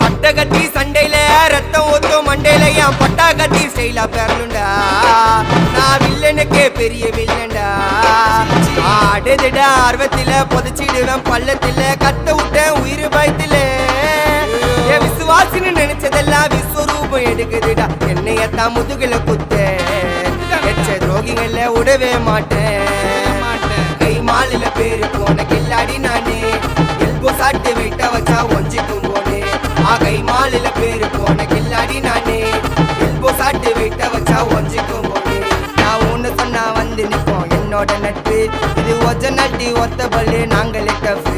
பட்டகத்தி சண்டையில ரத்தம் ஊத்தும் மண்டையில என் பட்டாகத்தி ஸ்டைலா பேரலுண்டா. நான் வில்லனுக்கே பெரிய வில்லன்டா. ஆடுதிட ஆர்வத்தில புதைச்சிடுவேன் பள்ளத்தில கத்த விட்டேன் உயிர் பயத்தில. என் விசுவாசின்னு நினைச்சதெல்லாம் விஸ்வரூபம் எடுக்குதுடா. என்னையத்தான் முதுகுல குத்த எச்ச துரோகிகள விடவே மாட்டேன். கை மாலில பேரு போன கில்லாடி நானே. எல்போ சாட்டு வெயிட்ட வச்சா ஒஞ்சிக்கும் போனே. கை மாலில பேரு போன கில்லாடி நானே. எல்போ சாட்டு வெயிட்ட வச்சா ஒஞ்சிக்கும் போனே. நான் ஒண்ணு சொன்னா வந்து நிப்போம் என்னோட நட்பு. இது ஒஜ நட்டி ஒத்த பல்லு நாங்களே டஃபு.